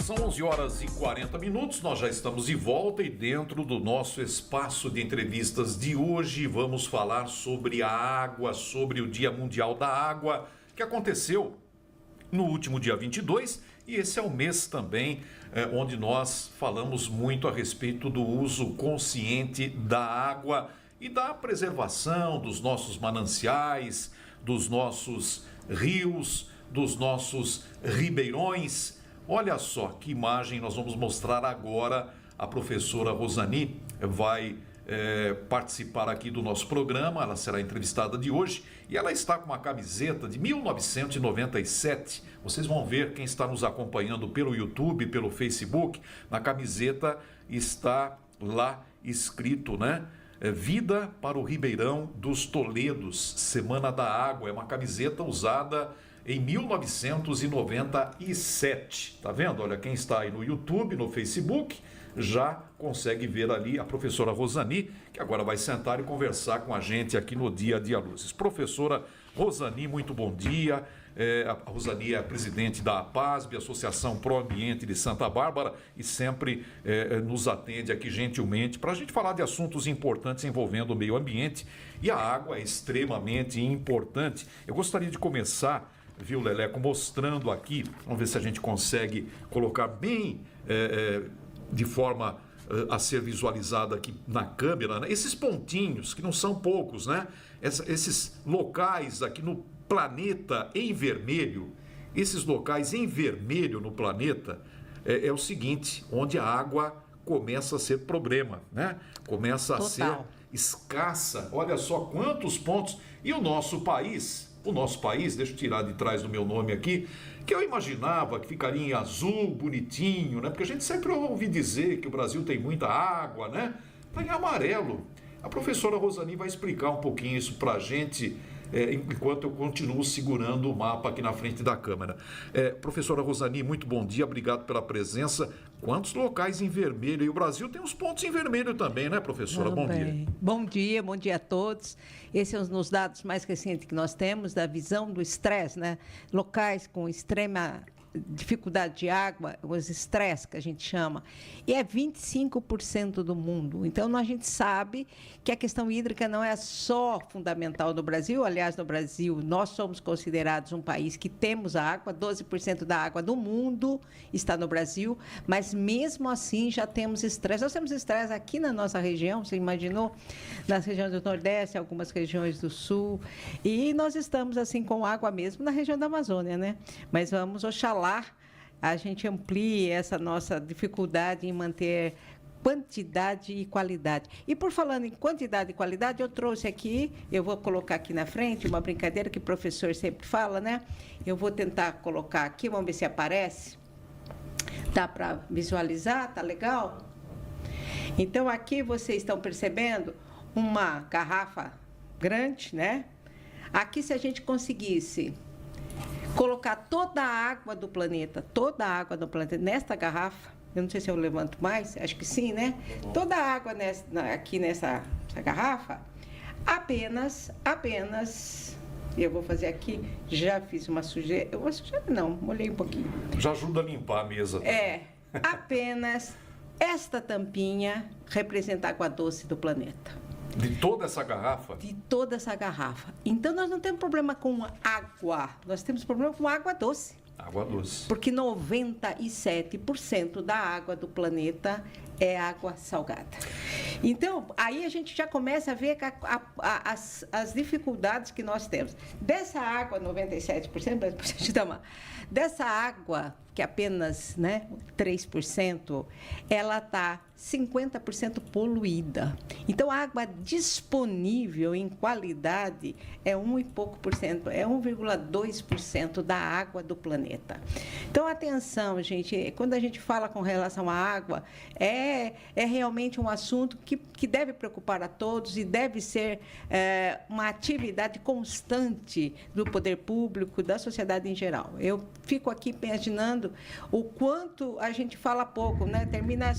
São 11 horas e 40 minutos, nós já estamos de volta e dentro do nosso espaço de entrevistas de hoje vamos falar sobre a água, sobre o Dia Mundial da Água, que aconteceu no último dia 22 e esse é o mês também onde nós falamos muito a respeito do uso consciente da água e da preservação dos nossos mananciais, dos nossos rios, dos nossos ribeirões. Olha só que imagem nós vamos mostrar agora. A professora Rosani vai participar aqui do nosso programa, ela será entrevistada de hoje e ela está com uma camiseta de 1997. Vocês vão ver, quem está nos acompanhando pelo YouTube, pelo Facebook, na camiseta está lá escrito, né? Vida para o Ribeirão dos Toledos, Semana da Água. É uma camiseta usada em 1997, tá vendo? Olha, quem está aí no YouTube, no Facebook, já consegue ver ali a professora Rosani, que agora vai sentar e conversar com a gente aqui no Dia a Dia Luzes. Professora Rosani, muito bom dia. A Rosani é a presidente da APASB, Associação Pro Ambiente de Santa Bárbara, e sempre nos atende aqui gentilmente para a gente falar de assuntos importantes envolvendo o meio ambiente, e a água é extremamente importante. Eu gostaria de começar, viu, Leleco, mostrando aqui, vamos ver se a gente consegue colocar bem de forma a ser visualizada aqui na câmera, né? Esses pontinhos, que não são poucos, né? Esses locais aqui no planeta em vermelho, esses locais em vermelho no planeta, é o seguinte, onde a água começa a ser problema, né? Começa a ser escassa. Olha só quantos pontos. E o nosso país, deixa eu tirar de trás do meu nome aqui, que eu imaginava que ficaria em azul, bonitinho, né? Porque a gente sempre ouve dizer que o Brasil tem muita água, né? Está em amarelo. A professora Rosani vai explicar um pouquinho isso para a gente, enquanto eu continuo segurando o mapa aqui na frente da câmera. Professora Rosani, muito bom dia, obrigado pela presença. Quantos locais em vermelho? E o Brasil tem uns pontos em vermelho também, né, professora? Bom dia. Bom dia a todos. Esse é um dos dados mais recentes que nós temos, da visão do estresse, né? Locais com extrema dificuldade de água, os estresse que a gente chama, e é 25% do mundo. Então, a gente sabe que a questão hídrica não é só fundamental no Brasil. Aliás, no Brasil, nós somos considerados um país que temos água, 12% da água do mundo está no Brasil, mas mesmo assim já temos estresse. Nós temos estresse aqui na nossa região, você imaginou? Nas regiões do Nordeste, algumas regiões do Sul, e nós estamos assim com água mesmo na região da Amazônia, né? Mas vamos, oxalá, a gente amplie essa nossa dificuldade em manter quantidade e qualidade. E por falando em quantidade e qualidade, eu trouxe aqui, eu vou colocar aqui na frente, uma brincadeira que o professor sempre fala, né? Eu vou tentar colocar aqui, vamos ver se aparece. Dá para visualizar? Tá legal? Então, aqui vocês estão percebendo uma garrafa grande, né? Aqui, se a gente conseguisse colocar toda a água do planeta nesta garrafa, eu não sei se eu levanto mais, acho que sim, né? Toda a água aqui nessa garrafa, apenas, eu vou fazer aqui, já fiz uma sujeira, molhei um pouquinho. Já ajuda a limpar a mesa. Apenas esta tampinha representa a água doce do planeta. De toda essa garrafa? De toda essa garrafa. Então, nós não temos problema com água, nós temos problema com água doce. Água doce. Porque 97% da água do planeta é água salgada. Então, aí a gente já começa a ver as dificuldades que nós temos. Dessa água, 97%, dessa água, que apenas 3%, ela está 50% poluída. Então, a água disponível em qualidade é 1 e pouco por cento, é 1,2% da água do planeta. Então, atenção, gente, quando a gente fala com relação à água, é realmente um assunto que deve preocupar a todos e deve ser uma atividade constante do poder público, da sociedade em geral. Eu fico aqui imaginando o quanto a gente fala pouco, né?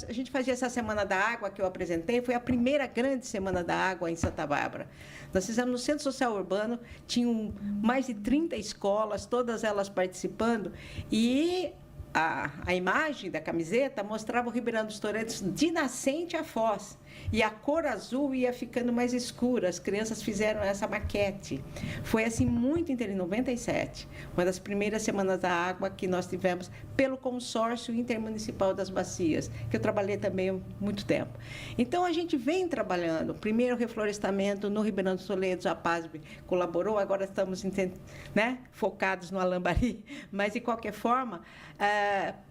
A gente fazia essa Semana da Água que eu apresentei, foi a primeira grande Semana da Água em Santa Bárbara. Nós fizemos no Centro Social Urbano, tinham mais de 30 escolas, todas elas participando, e a imagem da camiseta mostrava o Ribeirão dos Toretos de nascente a foz. E a cor azul ia ficando mais escura. As crianças fizeram essa maquete. Foi assim muito interessante, em 97. Uma das primeiras semanas da água que nós tivemos pelo consórcio intermunicipal das bacias, que eu trabalhei também há muito tempo. Então, a gente vem trabalhando. Primeiro, o reflorestamento no Ribeirão dos Toledos, a PASB colaborou, agora estamos focados no Alambari. Mas, de qualquer forma,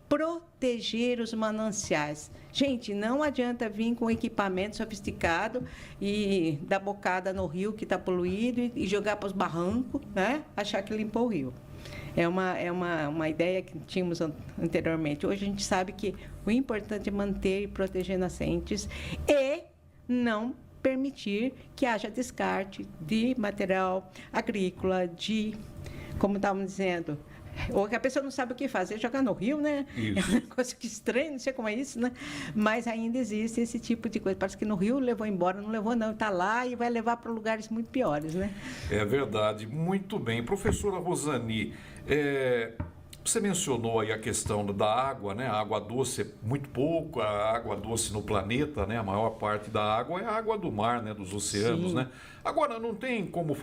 proteger os mananciais. Gente, não adianta vir com equipamento sofisticado e dar bocada no rio que está poluído e jogar para os barrancos, né? Achar que limpou o rio. É uma ideia que tínhamos anteriormente. Hoje a gente sabe que o importante é manter e proteger nascentes e não permitir que haja descarte de material agrícola, como estávamos dizendo, ou que a pessoa não sabe o que fazer, jogar no rio, né? Isso. É uma coisa que estranha, não sei como é isso, né? Mas ainda existe esse tipo de coisa. Parece que no rio levou embora, não levou não, está lá e vai levar para lugares muito piores, né? É verdade, muito bem. Professora Rosani, você mencionou aí a questão da água, né? A água doce é muito pouco, a água doce no planeta, né? A maior parte da água é a água do mar, né? Dos oceanos, Sim. né? Agora, não tem como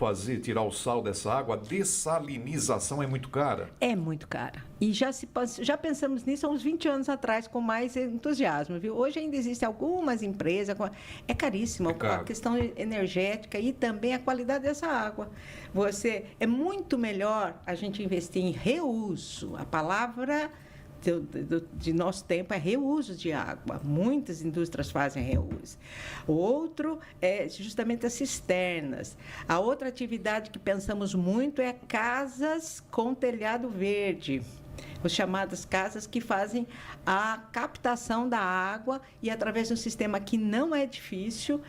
tirar o sal dessa água? A dessalinização é muito cara? É muito cara. E já pensamos nisso há uns 20 anos atrás com mais entusiasmo, viu? Hoje ainda existem algumas empresas, é caríssimo a questão energética e também a qualidade dessa água. É muito melhor a gente investir em reuso. A palavra de nosso tempo é reuso de água. Muitas indústrias fazem reuso. O outro é justamente as cisternas. A outra atividade que pensamos muito é casas com telhado verde. As chamadas casas que fazem a captação da água e, através de um sistema que não é difícil,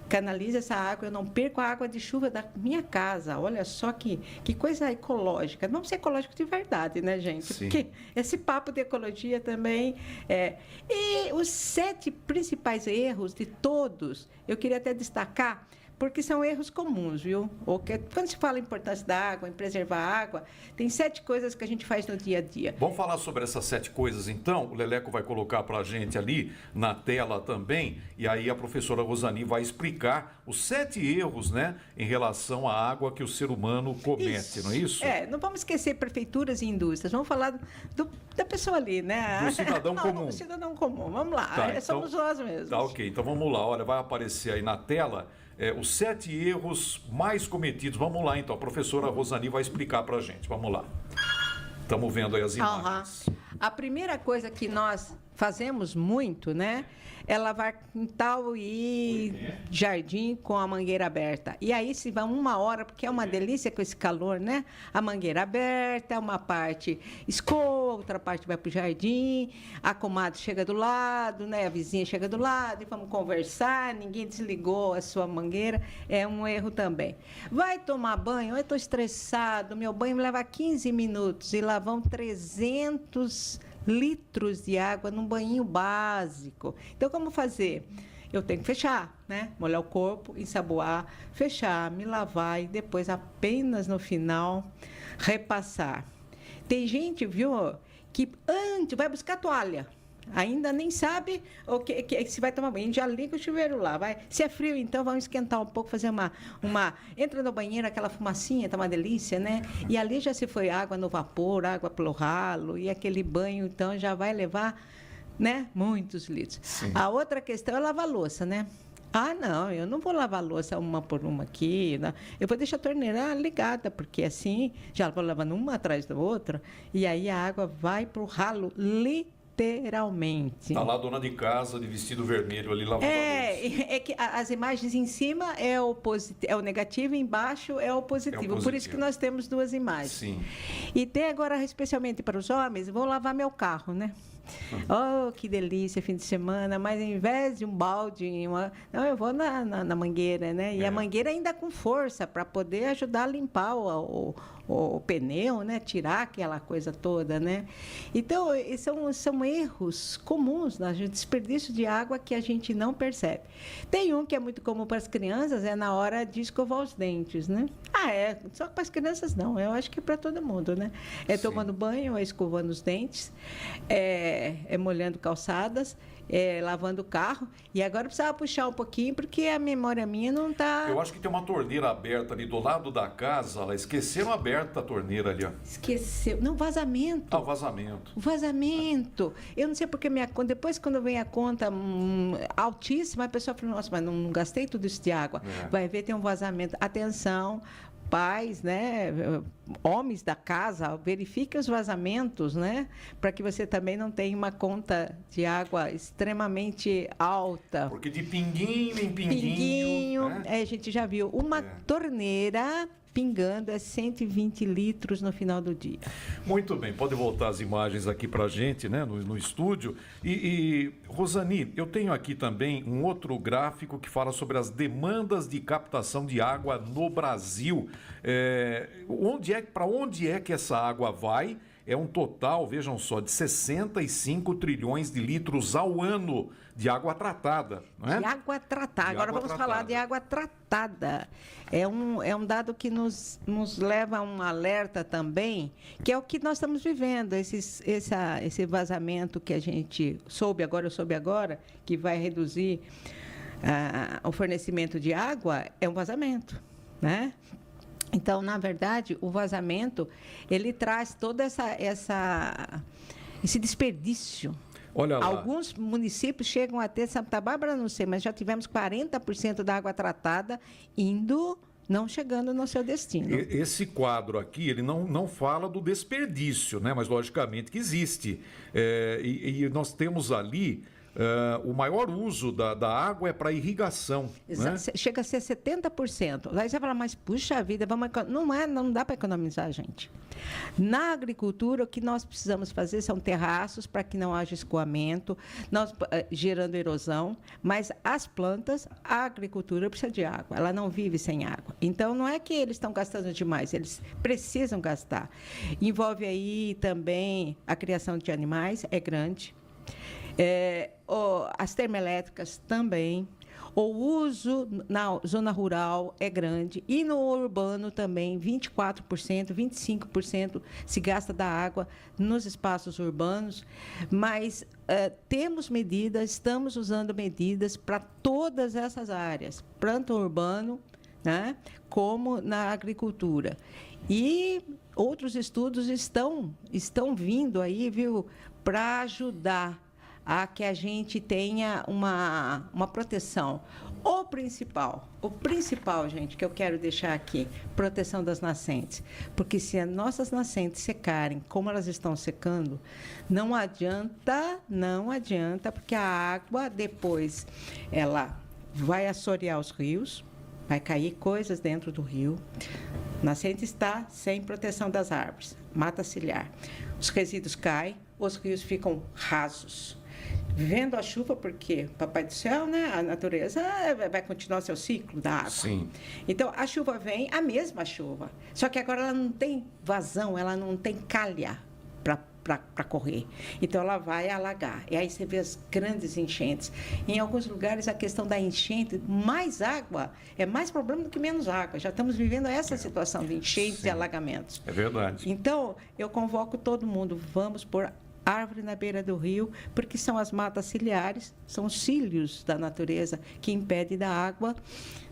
canaliza essa água. Eu não perco a água de chuva da minha casa. Olha só que coisa ecológica. Vamos ser ecológicos de verdade, né, gente? Sim. Porque esse papo de ecologia também é... E os 7 principais erros de todos, eu queria até destacar, porque são erros comuns, viu? Quando se fala em importância da água, em preservar a água, tem 7 coisas que a gente faz no dia a dia. Vamos falar sobre essas 7 coisas, então. O Leleco vai colocar para a gente ali na tela também, e aí a professora Rosani vai explicar os 7 erros, né, em relação à água que o ser humano comete, não é isso? Não vamos esquecer prefeituras e indústrias, vamos falar da pessoa ali, né? Do cidadão comum. Do cidadão comum, vamos lá, Tá, somos nós mesmos. Tá, ok, então vamos lá, olha, vai aparecer aí na tela os 7 erros mais cometidos. Vamos lá, então, a professora Rosani vai explicar para a gente, vamos lá. Estamos vendo aí as imagens. A primeira coisa que nós fazemos muito, né, é lavar quintal e jardim com a mangueira aberta. E aí se vai 1 hora, porque é uma delícia com esse calor, né? A mangueira aberta, uma parte escoa, outra parte vai para o jardim, a comadre chega do lado, né? A vizinha chega do lado e vamos conversar, ninguém desligou a sua mangueira, é um erro também. Vai tomar banho, eu estou estressado, meu banho me leva 15 minutos e lá vão 300 litros de água num banhinho básico. Então, como fazer? Eu tenho que fechar, né? Molhar o corpo, ensaboar, fechar, me lavar e depois apenas no final repassar. Tem gente, viu, que antes vai buscar toalha. Ainda nem sabe se vai tomar banho, já liga o chuveiro lá, vai. Se é frio, então vamos esquentar um pouco, fazer uma entra no banheiro, aquela fumacinha, tá uma delícia, né? E ali já se foi água no vapor, água pelo ralo, e aquele banho, então, já vai levar, né, muitos litros. Sim. A outra questão é lavar a louça, né? Não, eu não vou lavar a louça uma por uma aqui, né? Eu vou deixar a torneira ligada, porque assim já vou lavando uma atrás da outra, e aí a água vai para o ralo literalmente. Está lá a dona de casa de vestido vermelho ali lavando a louça. É que as imagens em cima é o negativo e embaixo é o positivo. Por isso que nós temos 2 imagens. Sim. E tem agora, especialmente para os homens, vou lavar meu carro, né? Oh, que delícia, fim de semana, mas ao invés de um balde, não, eu vou na mangueira, né? E a mangueira ainda com força para poder ajudar a limpar o o pneu, né? Tirar aquela coisa toda, né? Então, são erros comuns, né? Desperdício de água que a gente não percebe. Tem um que é muito comum para as crianças, é na hora de escovar os dentes, né? Só para as crianças não, eu acho que é para todo mundo, né? É tomando banho, é escovando os dentes, é molhando calçadas, lavando o carro. E agora precisava puxar um pouquinho, porque a memória minha não está... Eu acho que tem uma torneira aberta ali do lado da casa, esqueceram aberta a torneira ali, ó. Esqueceu. Não, vazamento. O vazamento. O vazamento. Eu não sei porque minha conta, depois quando vem a conta altíssima, a pessoa fala, nossa, mas não gastei tudo isso de água. Vai ver, tem um vazamento. Atenção, pais, né, homens da casa, verifiquem os vazamentos, né, para que você também não tenha uma conta de água extremamente alta. Porque de pinguinho em pinguinho, né? A gente já viu uma torneira pingando 120 litros no final do dia. Muito bem, pode voltar as imagens aqui para a gente, né, no estúdio. E, Rosani, eu tenho aqui também um outro gráfico que fala sobre as demandas de captação de água no Brasil. Para onde é que essa água vai? É um total, vejam só, de 65 trilhões de litros ao ano de água tratada, não é? De água tratada. Agora vamos falar de água tratada. É um dado que nos leva a um alerta também, que é o que nós estamos vivendo, esse vazamento que a gente eu soube agora, que vai reduzir o fornecimento de água, é um vazamento, né? Então, na verdade, o vazamento, ele traz todo esse desperdício. Olha lá. Alguns municípios chegam a ter, Santa Bárbara não sei, mas já tivemos 40% da água tratada não chegando no seu destino. Esse quadro aqui, ele não fala do desperdício, né? Mas logicamente que existe. E nós temos ali... o maior uso da água é para irrigação. Né? Chega a ser 70%. Aí você fala, mas puxa vida, não dá para economizar, gente. Na agricultura, o que nós precisamos fazer são terraços para que não haja escoamento, gerando erosão, mas as plantas, a agricultura precisa de água, ela não vive sem água. Então, não é que eles estão gastando demais, eles precisam gastar. Envolve aí também a criação de animais, é grande. As termoelétricas também, o uso na zona rural é grande e no urbano também 24%, 25% se gasta da água nos espaços urbanos, mas estamos usando medidas para todas essas áreas, tanto urbano, né, como na agricultura. E outros estudos estão vindo aí, viu, para ajudar a que a gente tenha uma proteção. O principal, gente, que eu quero deixar aqui, proteção das nascentes. Porque se as nossas nascentes secarem como elas estão secando, não adianta, porque a água depois ela vai assorear os rios, vai cair coisas dentro do rio. A nascente está sem proteção das árvores, mata ciliar. Os resíduos caem, os rios ficam rasos. Vivendo a chuva, porque Papai do Céu, né, a natureza vai continuar seu ciclo da água. Sim. Então, a chuva vem, a mesma chuva. Só que agora ela não tem vazão, ela não tem calha para correr. Então, ela vai alagar. E aí você vê as grandes enchentes. Em alguns lugares, a questão da enchente, mais água, é mais problema do que menos água. Já estamos vivendo essa situação de enchentes Sim. e alagamentos. É verdade. Então, eu convoco todo mundo, vamos por árvore na beira do rio, porque são as matas ciliares, são os cílios da natureza que impedem da água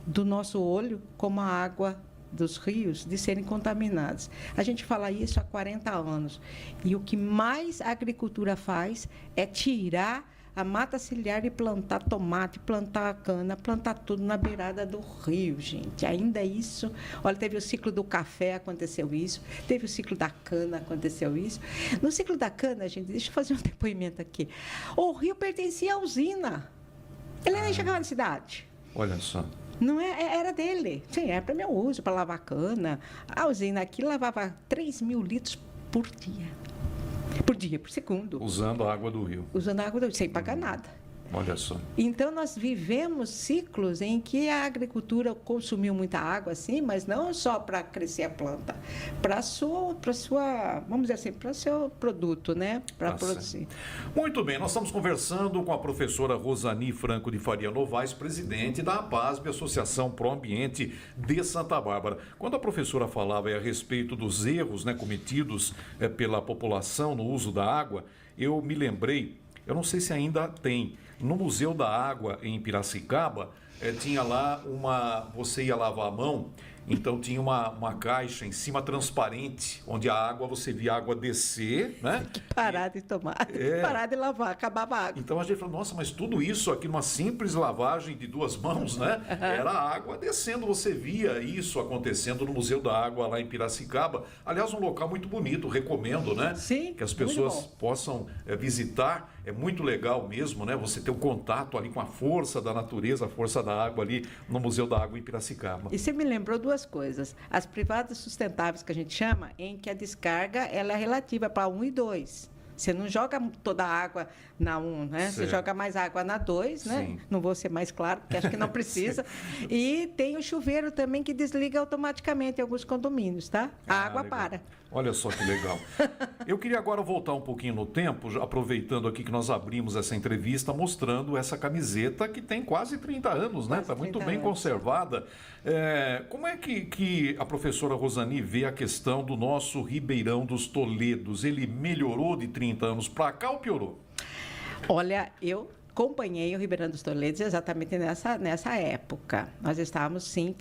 do nosso olho, como a água dos rios, de serem contaminados. A gente fala isso há 40 anos. E o que mais a agricultura faz é tirar a mata ciliar e plantar tomate, plantar cana, plantar tudo na beirada do rio, gente. Ainda isso. Olha, teve o ciclo do café, aconteceu isso. Teve o ciclo da cana, aconteceu isso. No ciclo da cana, gente, deixa eu fazer um depoimento aqui. O rio pertencia à usina. Ele nem chegava na cidade. Olha só. Não era dele. Sim, era para meu uso, para lavar cana. A usina aqui lavava 3 mil litros por dia. Por segundo. Usando a água do rio. Usando a água do rio, sem pagar nada. Olha só. Então, nós vivemos ciclos em que a agricultura consumiu muita água, sim, mas não só para crescer a planta, para sua, vamos dizer assim, para o seu produto, né? Para produzir. Muito bem, nós estamos conversando com a professora Rosani Franco de Faria Novaes, presidente da APASB, Associação Pro Ambiente de Santa Bárbara. Quando a professora falava a respeito dos erros, né, cometidos pela população no uso da água, eu me lembrei, eu não sei se ainda tem, no Museu da Água em Piracicaba, tinha lá você ia lavar a mão, então tinha uma caixa em cima transparente, onde a água, você via a água descer, né? Tem que parar de tomar, tem que parar de lavar, acabava a água. Então a gente falou, nossa, mas tudo isso aqui numa simples lavagem de 2 mãos, né? Era a água descendo, você via isso acontecendo no Museu da Água lá em Piracicaba. Aliás, um local muito bonito, recomendo, né? Sim, que as pessoas possam visitar. É muito legal mesmo, né? Você ter um contato ali com a força da natureza, a força da água ali no Museu da Água em Piracicaba. E você me lembrou 2 coisas. As privadas sustentáveis, que a gente chama, em que a descarga ela é relativa para 1 e 2. Você não joga toda a água na 1, né? Certo. Você joga mais água na 2, né? Sim. Não vou ser mais claro, porque acho que não precisa. E tem o chuveiro também que desliga automaticamente em alguns condomínios, tá? A água legal. para. Olha só que legal. Eu queria agora voltar um pouquinho no tempo, aproveitando aqui que nós abrimos essa entrevista, mostrando essa camiseta que tem quase 30 anos, né? Está muito bem conservada. Como é que a professora Rosani vê a questão do nosso Ribeirão dos Toledos? Ele melhorou de 30 anos para cá ou piorou? Olha, eu acompanhei o Ribeirão dos Toledos exatamente nessa época. Nós estávamos, sim,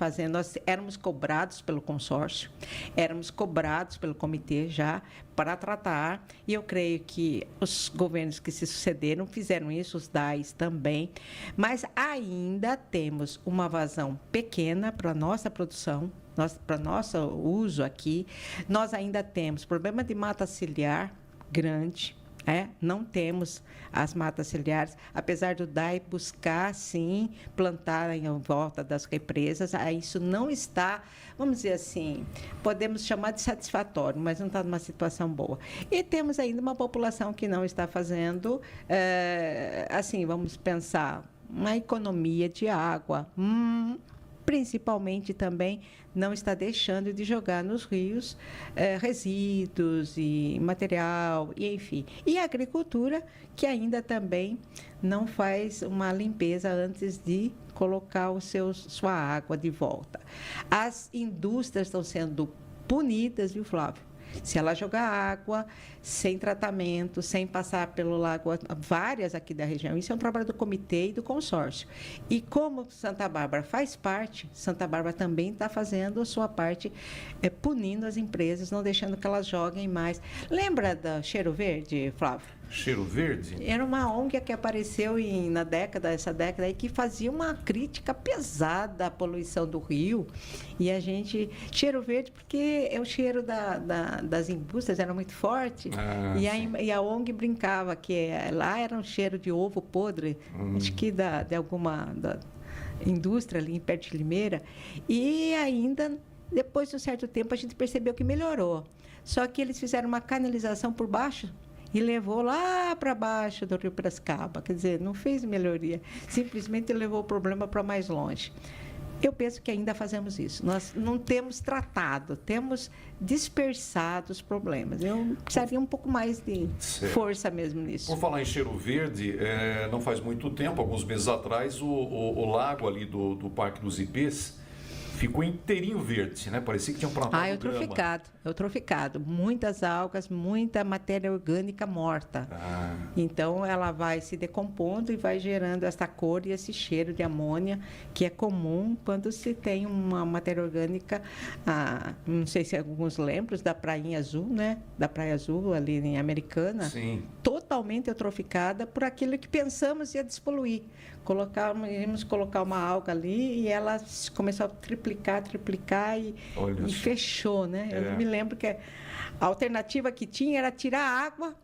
éramos cobrados pelo consórcio, éramos cobrados pelo comitê já para tratar, e eu creio que os governos que se sucederam fizeram isso, os DAIs também, mas ainda temos uma vazão pequena para a nossa produção, para o nosso uso aqui. Nós ainda temos problema de mata ciliar grande. Não temos as matas ciliares, apesar do DAI buscar, sim, plantar em volta das represas, isso não está, vamos dizer assim, podemos chamar de satisfatório, mas não está numa situação boa. E temos ainda uma população que não está fazendo, assim, vamos pensar, uma economia de água, principalmente também não está deixando de jogar nos rios resíduos e material, e enfim. E a agricultura, que ainda também não faz uma limpeza antes de colocar sua água de volta. As indústrias estão sendo punidas, viu, Flávio? Se ela jogar água sem tratamento, sem passar pelo lago, várias aqui da região, isso é um trabalho do comitê e do consórcio. E como Santa Bárbara faz parte, Santa Bárbara também está fazendo a sua parte, punindo as empresas, não deixando que elas joguem mais. Lembra da Cheiro Verde, Flávio? Cheiro Verde? Era uma ONG que apareceu essa década aí, que fazia uma crítica pesada à poluição do rio. E a gente... Cheiro Verde, porque o cheiro das indústrias era muito forte. E a ONG brincava que lá era um cheiro de ovo podre, acho que de alguma indústria ali perto de Limeira. E ainda, depois de um certo tempo, a gente percebeu que melhorou. Só que eles fizeram uma canalização por baixo e levou lá para baixo do Rio Piracicaba. Quer dizer, não fez melhoria, simplesmente levou o problema para mais longe. Eu penso que ainda fazemos isso. Nós não temos tratado, temos dispersado os problemas. Eu precisaria um pouco mais de força mesmo nisso. Por falar em Cheiro Verde, não faz muito tempo, alguns meses atrás, o lago ali do Parque dos Ipês ficou inteirinho verde, né? Parecia que tinham plantado eutroficado. Muitas algas, muita matéria orgânica morta. Então, ela vai se decompondo e vai gerando essa cor e esse cheiro de amônia, que é comum quando se tem uma matéria orgânica, não sei se alguns lembram, da Prainha Azul, né? Da Praia Azul, ali em Americana. Sim. Totalmente eutroficada por aquilo que pensamos ia despoluir. Íamos colocar uma alga ali e ela começou a triplicar e fechou, né? Eu me lembro que a alternativa que tinha era tirar a água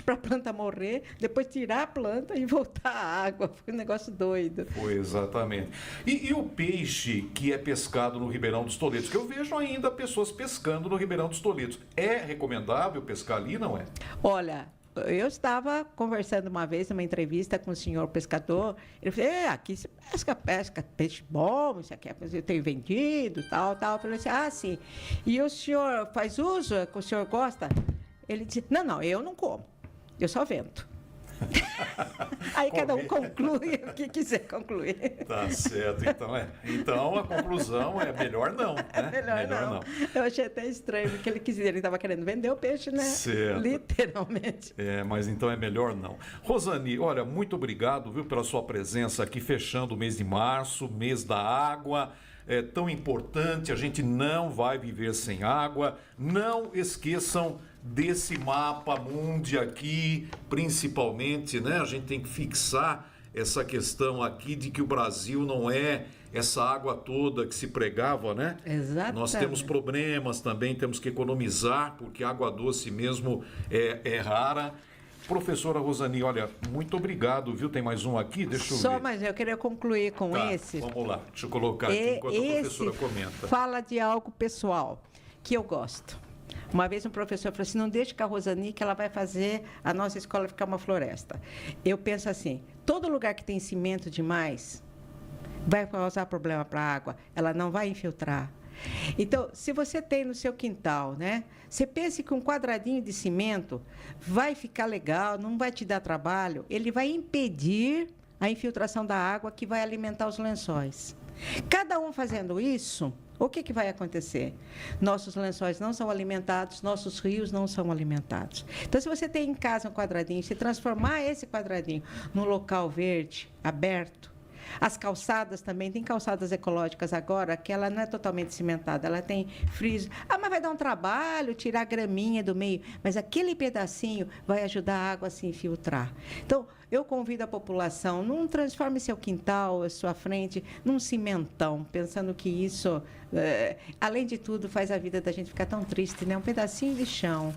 para a planta morrer, depois tirar a planta e voltar a água. Foi um negócio doido. Foi, exatamente. E o peixe que é pescado no Ribeirão dos Toledos? Que eu vejo ainda pessoas pescando no Ribeirão dos Toledos. É recomendável pescar ali, não é? Olha, eu estava conversando uma vez numa entrevista com o senhor pescador. Ele falou: aqui se pesca peixe bom, isso aqui eu tenho vendido, tal. Eu falei assim: sim. E o senhor faz uso, que o senhor gosta? Ele disse: não, eu não como, eu só vendo. Aí cada um conclui o que quiser concluir. Tá certo, então a conclusão é melhor não, né? Melhor não. Eu achei até estranho, porque ele estava querendo vender o peixe, né? Certo. Literalmente. Mas então é melhor não. Rosani, olha, muito obrigado, viu, pela sua presença aqui, fechando o mês de março, mês da água. É tão importante, a gente não vai viver sem água. Não esqueçam desse mapa mundi aqui, principalmente, né? A gente tem que fixar essa questão aqui de que o Brasil não é essa água toda que se pregava, né? Exatamente. Nós temos problemas também, temos que economizar, porque água doce mesmo é rara. Professora Rosani, olha, muito obrigado, viu? Tem mais um aqui, deixa eu ver. Mas eu queria concluir com esse. Vamos lá, deixa eu colocar aqui enquanto a professora comenta. Fala de algo pessoal que eu gosto. Uma vez um professor falou assim: não deixe com a Rosani que ela vai fazer a nossa escola ficar uma floresta. Eu penso assim: todo lugar que tem cimento demais vai causar problema para a água, ela não vai infiltrar. Então, se você tem no seu quintal, né? Você pensa que um quadradinho de cimento vai ficar legal, não vai te dar trabalho, ele vai impedir a infiltração da água que vai alimentar os lençóis. Cada um fazendo isso, o que vai acontecer? Nossos lençóis não são alimentados, nossos rios não são alimentados. Então, se você tem em casa um quadradinho, se transformar esse quadradinho num local verde, aberto, as calçadas também, tem calçadas ecológicas agora, que ela não é totalmente cimentada, ela tem friso. Mas vai dar um trabalho tirar a graminha do meio, mas aquele pedacinho vai ajudar a água a se infiltrar. Então, eu convido a população, não transforme seu quintal, a sua frente, num cimentão, pensando que isso, além de tudo, faz a vida da gente ficar tão triste, né? Um pedacinho de chão.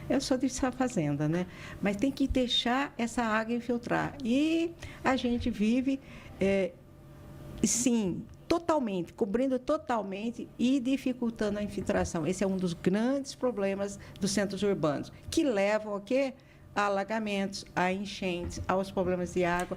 Eu sou de fazenda, né? Mas tem que deixar essa água infiltrar. E a gente vive, sim, totalmente, cobrindo totalmente e dificultando a infiltração. Esse é um dos grandes problemas dos centros urbanos, que levam a quê? A alagamentos, a enchentes, aos problemas de água,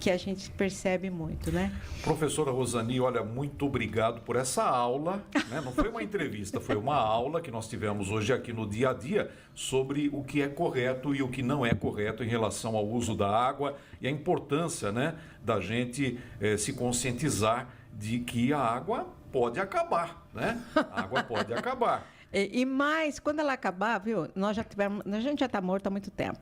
que a gente percebe muito, né? Professora Rosani, olha, muito obrigado por essa aula, né? Não foi uma entrevista, foi uma aula que nós tivemos hoje aqui no Dia a Dia sobre o que é correto e o que não é correto em relação ao uso da água e a importância, né, da gente se conscientizar de que a água pode acabar, né? A água pode acabar. E mais, quando ela acabar, viu, a gente já está morto há muito tempo.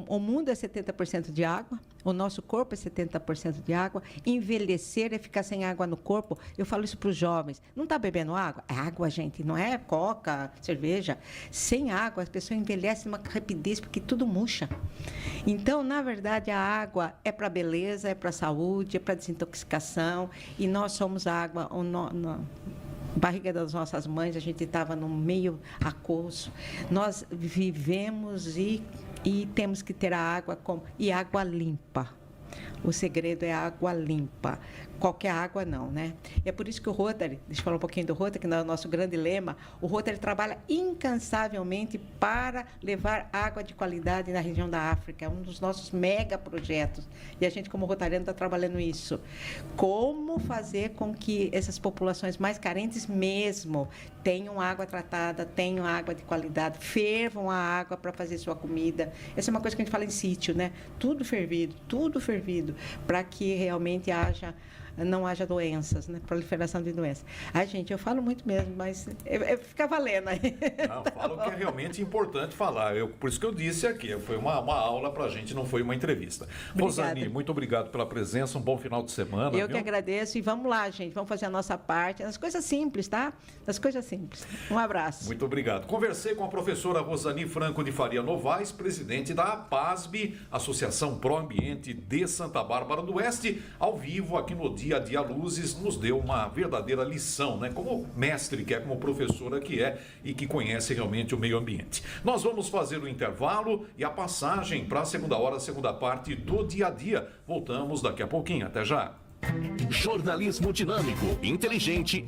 O mundo é 70% de água, o nosso corpo é 70% de água. Envelhecer é ficar sem água no corpo. Eu falo isso para os jovens. Não está bebendo água? É água, gente, não é coca, cerveja. Sem água, a pessoa envelhece numa rapidez, porque tudo murcha. Então, na verdade, a água é para beleza, é para saúde, é para desintoxicação. E nós somos a água... barriga das nossas mães, a gente estava no meio aquoso. Nós vivemos e temos que ter a água e água limpa. O segredo é a água limpa. Qualquer água não, né? É por isso que o Rotary, deixa eu falar um pouquinho do Rotary, que é o nosso grande lema, o Rotary trabalha incansavelmente para levar água de qualidade na região da África. É um dos nossos mega projetos. E a gente, como rotariano, está trabalhando isso. Como fazer com que essas populações mais carentes mesmo tenham água tratada, tenham água de qualidade, fervam a água para fazer sua comida. Essa é uma coisa que a gente fala em sítio, né? Tudo fervido, para que realmente não haja doenças, né? Proliferação de doenças. Ai, gente, eu falo muito mesmo, mas fica valendo aí. Não, falo que é realmente importante falar. Por isso que eu disse aqui, foi uma aula pra gente, não foi uma entrevista. Rosani, muito obrigado pela presença, um bom final de semana. Eu que agradeço e vamos lá, gente, vamos fazer a nossa parte, as coisas simples, tá? As coisas simples. Um abraço. Muito obrigado. Conversei com a professora Rosani Franco de Faria Novaes, presidente da APASB, Associação Pro Ambiente de Santa Bárbara do Oeste, ao vivo aqui no Dia a Dia Luzes, nos deu uma verdadeira lição, né? Como mestre que é, como professora que é e que conhece realmente o meio ambiente. Nós vamos fazer o intervalo e a passagem para a segunda parte do Dia a Dia. Voltamos daqui a pouquinho. Até já. Jornalismo dinâmico, inteligente